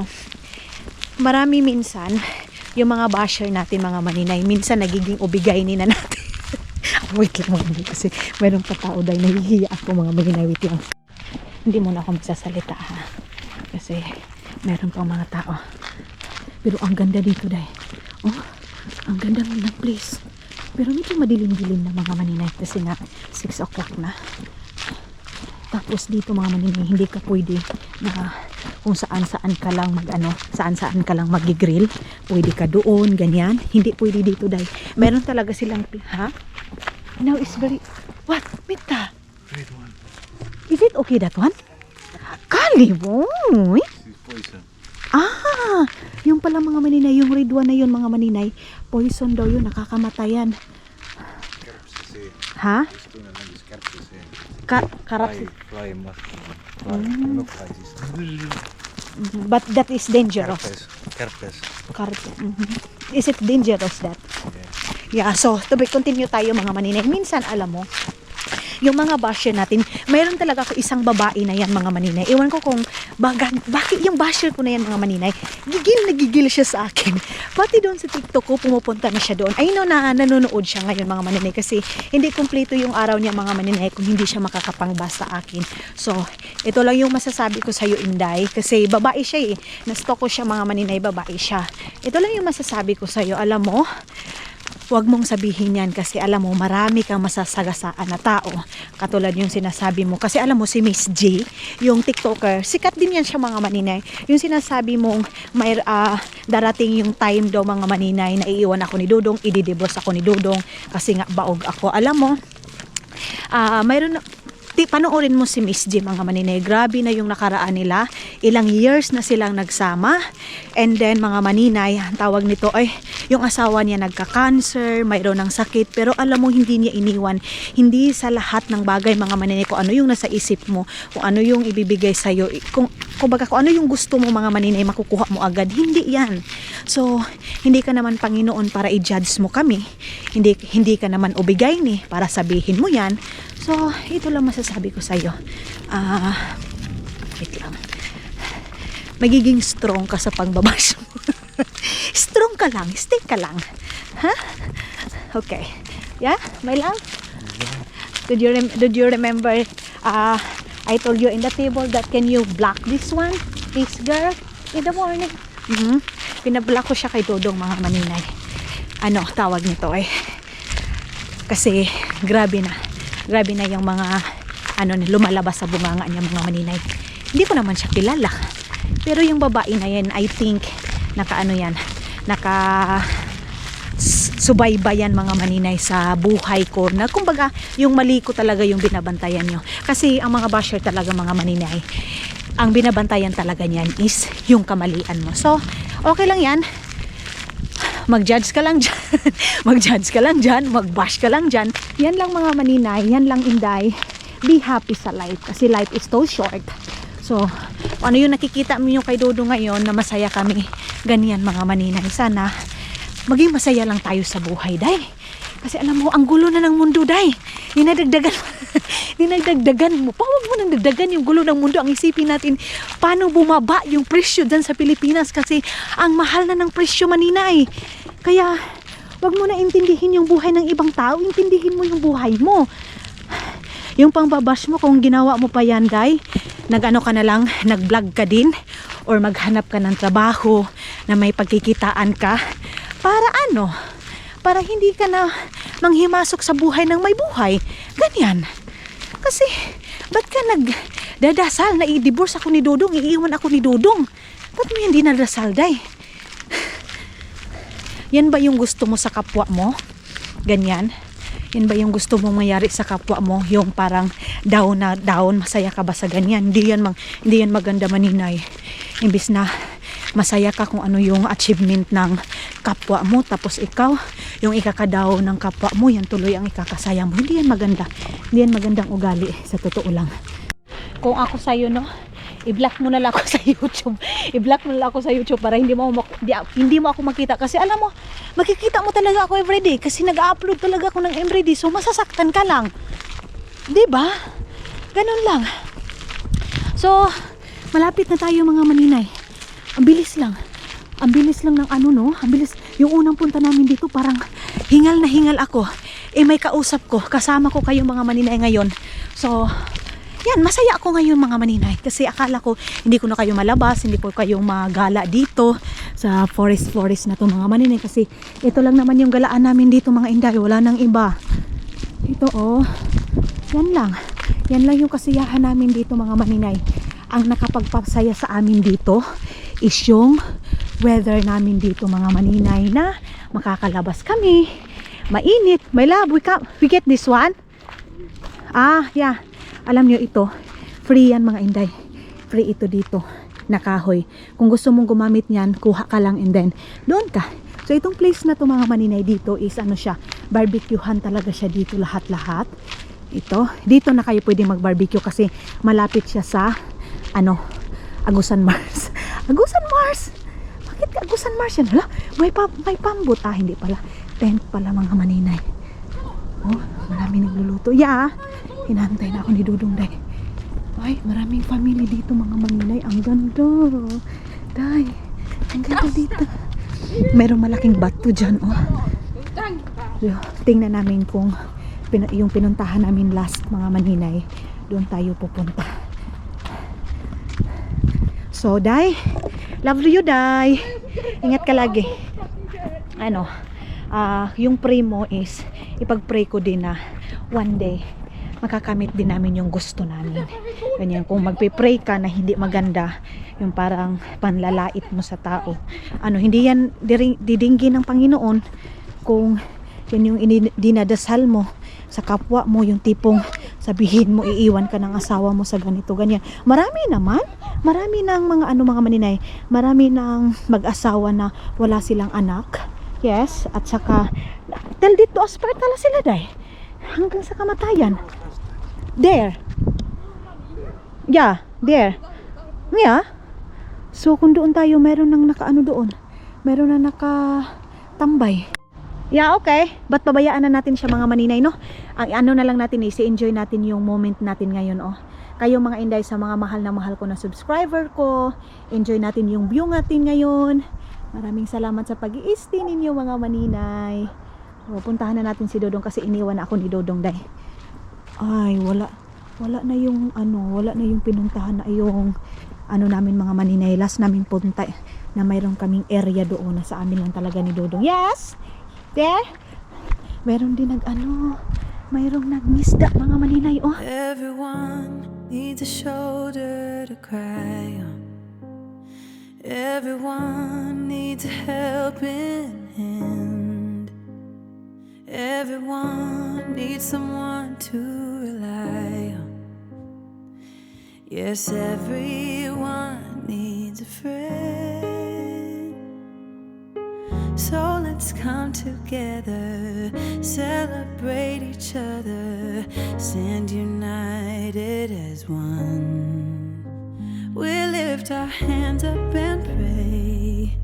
marami minsan yung mga basher natin mga maninay, minsan nagiging ubigay ni na natin. Wait lang mga kasi mayroong pa tao dahil nahihiya ako mga maninay. Wait lang. Hindi muna ako magsasalita ha. Kasi meron pang mga tao. Pero ang ganda dito dahil. Oh, ang ganda ng place. Pero medyo madilim-dilim na mga maninay kasi na 6 o'clock na. Tapos dito mga maninay, hindi ka pwede na kung saan-saan ka lang saan-saan ka lang mag-grill. Pwede ka doon, ganyan. Hindi pwede dito dahil. Meron talaga silang, ha? Now it's very, what? Mita? Red one. Is it okay that one? Kaliboy! This is poison. Ah, yung pala mga maninay, yung red one na yun mga maninay, poison daw yun, nakakamatay yan. Skerpsese. Ha? Gusto na lang skerpsese. Karap. Fly mushroom. Fly. Look like this. But that is dangerous. Kerpes. Is it dangerous that? Yeah, so continue tayo mga maninay. Minsan alam mo, yung mga basher natin, mayroon talaga ako isang babae na yan mga maninay. Iwan ko kung bakit yung basher ko na yan mga maninay, gigil siya sa akin. Pati doon sa TikTok ko, pumupunta na siya doon. I know na nanonood siya ngayon mga maninay kasi hindi kumpleto yung araw niya mga maninay kung hindi siya makakapangbasa sa akin. So, ito lang yung masasabi ko sa'yo Inday kasi babae siya eh. Na-stalk ko siya mga maninay, babae siya. Ito lang yung masasabi ko sa'yo. Alam mo, huwag mong sabihin yan kasi alam mo marami kang masasagasaan na tao katulad yung sinasabi mo kasi alam mo si Miss J yung TikToker, sikat din yan siya mga maninay, yung sinasabi mong may darating yung time daw mga maninay na iiwan ako ni Dudong, ididibos ako ni Dudong kasi nga baog ako. Alam mo mayroon panoorin mo si Miss J mga maninay, grabe na yung nakaraan nila, ilang years na silang nagsama, and then mga maninay, tawag nito ay yung asawa niya nagka-cancer, mayroon ng sakit, pero alam mo hindi niya iniwan, hindi sa lahat ng bagay mga maninay, kung ano yung nasa isip mo, kung ano yung ibibigay sa'yo, kung ano yung gusto mo mga maninay, makukuha mo agad, hindi yan. So hindi ka naman Panginoon para i-judge mo kami, hindi ka naman ubigay ni para sabihin mo yan. So, ito lang masasabi ko sa'yo. Wait lang. Magiging strong ka sa pagbabash mo. Strong ka lang. Stay ka lang. Ha? Okay. Yeah? May lang? Did you remember I told you in the table that can you block this one? This girl? In the morning. Pinablock ko siya kay Dodong mga maninay. Ano, tawag nito eh. Kasi, grabe na yung mga lumalabas sa bunganga niya mga maninay. Hindi ko naman siya kilala. Pero yung babae na yan, I think subaybayan mga maninay sa buhay ko na kumbaga yung mali ko talaga yung binabantayan nyo. Kasi ang mga basher talaga mga maninay, ang binabantayan talaga niyan is yung kamalian mo. So, okay lang yan. Mag-judge ka lang dyan. Mag-judge ka lang dyan. Mag-bash ka lang dyan. Yan lang mga maninay. Yan lang Inday. Be happy sa life. Kasi life is so short. So, ano yung nakikita mo yung kay Dodo ngayon na masaya kami. Ganyan mga maninay. Sana maging masaya lang tayo sa buhay, Day. Kasi alam mo, ang gulo na ng mundo, Day. Dinagdagdagan mo. Huwag mo nang dagdagan yung gulo ng mundo. Ang isipin natin, paano bumaba yung presyo dyan sa Pilipinas kasi ang mahal na ng presyo maninay. Kaya, wag mo na intindihin yung buhay ng ibang tao. Intindihin mo yung buhay mo. Yung pangbabash mo, kung ginawa mo pa yan, Day, nag-ano ka na lang, nag-vlog ka din, or maghanap ka ng trabaho na may pagkikitaan ka. Para ano? Para hindi ka na manghimasok sa buhay ng may buhay. Ganyan. Kasi, ba't ka nagdadasal na i-divorce ako ni Dodong, iiwan ako ni Dodong? Ba't mo yan dinadasal, Day? Yan ba yung gusto mo sa kapwa mo? Ganyan. Yan ba yung gusto mong mayari sa kapwa mo? Yung parang down na down, masaya ka ba sa ganyan? Hindi yan maganda maninay. Imbis na masaya ka kung ano yung achievement ng kapwa mo, tapos ikaw, yung ikakadaw ng kapwa mo, yan tuloy ang ikakasaya mo. Hindi yan maganda. Hindi yan magandang ugali, sa totoo lang. Kung ako sa'yo, no, I-block mo na lang ako sa YouTube. I-block mo na lang ako sa YouTube para hindi mo ako makita. Kasi alam mo, makikita mo talaga ako everyday. Kasi nag-upload talaga ako ng everyday. So, masasaktan ka lang. Diba? Ganun lang. So, malapit na tayo mga maninay. Ang bilis lang. Ang bilis lang ng ano, no? Ang bilis. Yung unang punta namin dito, parang hingal na hingal ako. May kausap ko. Kasama ko kayo mga maninay ngayon. So, yan, masaya ako ngayon mga maninay. Kasi akala ko, hindi ko na kayo malabas, hindi ko kayo magala dito sa forest na to mga maninay. Kasi ito lang naman yung galaan namin dito mga inday. Wala nang iba. Ito oh. Yan lang. Yan lang yung kasiyahan namin dito mga maninay. Ang nakapagpasaya sa amin dito is yung weather namin dito mga maninay na makakalabas kami. Mainit. My love, we get this one? Ah, yeah. Alam nyo ito, free yan mga inday. Free ito dito, na kahoy. Kung gusto mong gumamit niyan, kuha ka lang and then, doon ka. So itong place na to mga maninay dito is ano siya, barbecuehan talaga siya dito lahat-lahat. Ito, dito na kayo pwede mag-barbecue kasi malapit siya sa, ano, Agusan Mars. Agusan Mars! Bakit ka Agusan Mars yan? Hala, may pambot. Ah, hindi pala. Tent pala mga maninay. Oh, marami nagluluto. Yeah, hinahantay na ako ni Dudong Day. Ay, maraming family dito mga maninay. Ang ganda. Day, ang ganda dito. Merong malaking bato dyan, oh. So, tingnan namin kung yung pinuntahan namin last mga maninay. Doon tayo pupunta. So, Day, love you, Day. Ingat ka lagi. Ano, yung pray mo is ipag-pray ko din na one day makakamit din namin yung gusto namin. Ganyan, kung magpe-pray ka na hindi maganda, yung parang panlalait mo sa tao. Ano, hindi yan didinggi ng Panginoon kung yan yung dinadasal mo sa kapwa mo, yung tipong sabihin mo iiwan ka ng asawa mo sa ganito, ganyan. Marami naman. Marami ng mga mga maninay. Marami ng mag-asawa na wala silang anak. Yes, at saka till dito aspartala sila day. Hanggang sa kamatayan. There. Yeah, there. Yeah. So kung doon tayo, meron nang nakaano doon. Meron na nakatambay. Yeah, okay. But pabayaan na natin siya mga maninay, no? Ang ano na lang natin is enjoy natin yung moment natin ngayon, oh. Kayo mga inday sa mga mahal na mahal ko na subscriber ko. Enjoy natin yung view natin ngayon. Maraming salamat sa pag-iisti ninyo mga maninay. Puntahan na natin si Dodong kasi iniwan na ako ni Dodong Day. Ay, wala na yung wala na yung pinuntahan na yung namin mga maninay. Last namin punta na mayroon kaming area doon na sa amin lang talaga ni Dodong. Yes! There! Mayroon din mayroong nagmisda mga maninay, oh. Everyone needs a shoulder to cry on. Everyone needs a helping hand. Everyone needs someone to rely on. Yes, everyone needs a friend. So let's come together, celebrate each other, stand united as one. We'll lift our hands up and pray.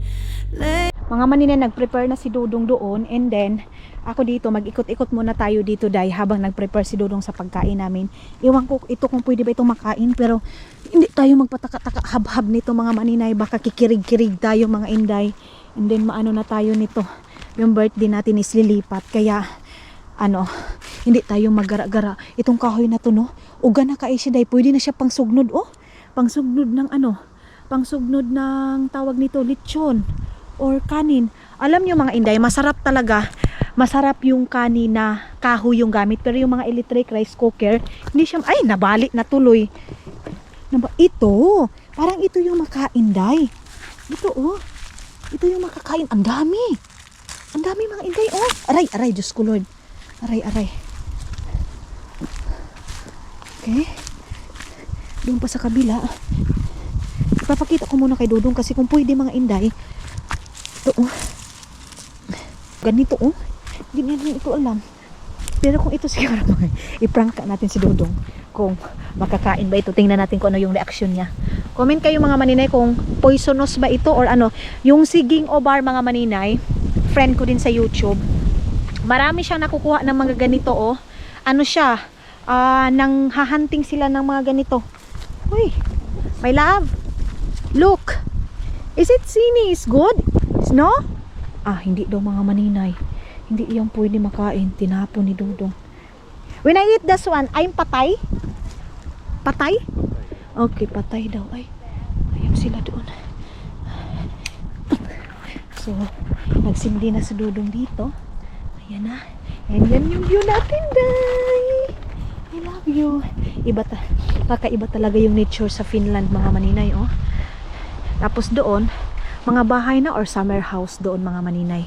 Mga maninay, nag-prepare na si Dodong doon, and then ako dito, mag-ikot-ikot muna tayo dito day habang nag-prepare si Dodong sa pagkain namin. Iwan ko ito kung pwede ba itong makain, pero hindi tayo magpataka-taka hab-hab nito mga maninay, baka kikirig-kirig tayo mga inday, and then maano na tayo nito, yung birthday natin is lilipat, kaya hindi tayo magara-gara. Itong kahoy na to, no, uga na kayo siya day, pwede na siya pang sugnod, oh, pang sugnod ng pangsugnod ng tawag nito, lechon or kanin. Alam nyo mga inday, masarap talaga. Masarap yung kanin na kahoy yung gamit. Pero yung mga electric rice cooker, hindi siya, ay, nabalik na tuloy. Ito, parang ito yung makain, day. Ito, oh. Ito yung makakain. Ang dami. Ang dami mga inday, oh. Aray, Diyos ko Lord. Aray. Okay. Doon pa sa kabila. Ipapakita ko muna kay Dodong kasi kung pwede mga inday, ito, oh. Ganito, oh. Hindi niya ito alam. Pero kung ito siguro, i-prank natin si Dodong kung makakain ba ito. Tingnan natin kung ano yung reaction niya. Comment kayo mga maninay kung poisonous ba ito or ano. Yung siging obar mga maninay, friend ko din sa YouTube. Marami siyang nakukuha ng mga ganito oh. Ano siya? Nang hahunting sila ng mga ganito. Uy, my love. Look. Is it sini is good? No? Hindi daw mga maninay. Hindi yan pwede makain. Tinapon ni Dudong. When I eat this one, I'm patay? Patay? Okay, patay daw. Ay, ayun sila doon. So, nagsindi na si Dudong dito. Ayan na. And yan yung view natin, day. I love you. Kakaiba talaga yung nature sa Finland, mga maninay, oh. Tapos doon, mga bahay na or summer house doon, mga maninay.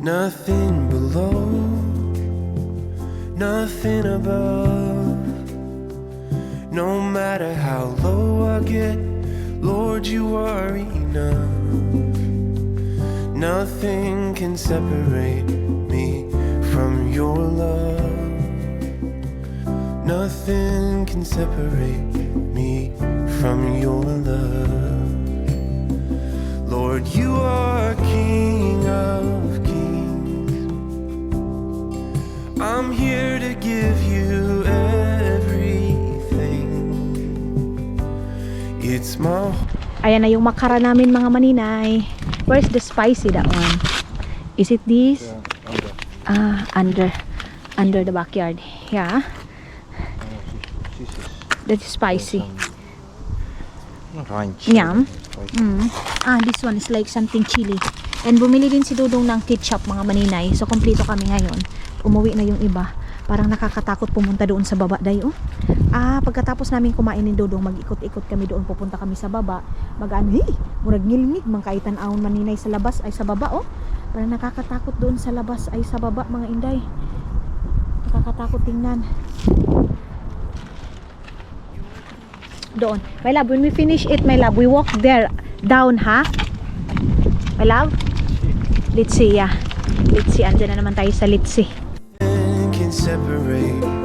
Nothing below, nothing above. No matter how low I get, Lord, you are enough. Nothing can separate me from your love. Nothing can separate me from your love. Lord, you are King of Kings. I'm here to give you everything. It's my Ayan na yung makara namin, mga maninay. Where's the spicy, that one? Is it this? Under the backyard. Yeah. That's spicy. Yum. This one is like something chili. And bumili din si Dudong ng ketchup, mga maninay. So, kompleto kami ngayon. Umuwi na yung iba. Parang nakakatakot pumunta doon sa baba, day, oh. Pagkatapos namin kumain ni Dudong, mag-ikot-ikot kami doon, pupunta kami sa baba. Murag ngilngig, mangkaitan ahon maninay sa labas, ay sa baba, oh. Parang nakakatakot doon sa labas, ay sa baba, mga inday. Nakakatakot tingnan. Doon. My love, when we finish it, my love, we walk there, down, ha? My love? Let's see, yeah. Let's see, andyan na naman tayo sa Let's see. can separate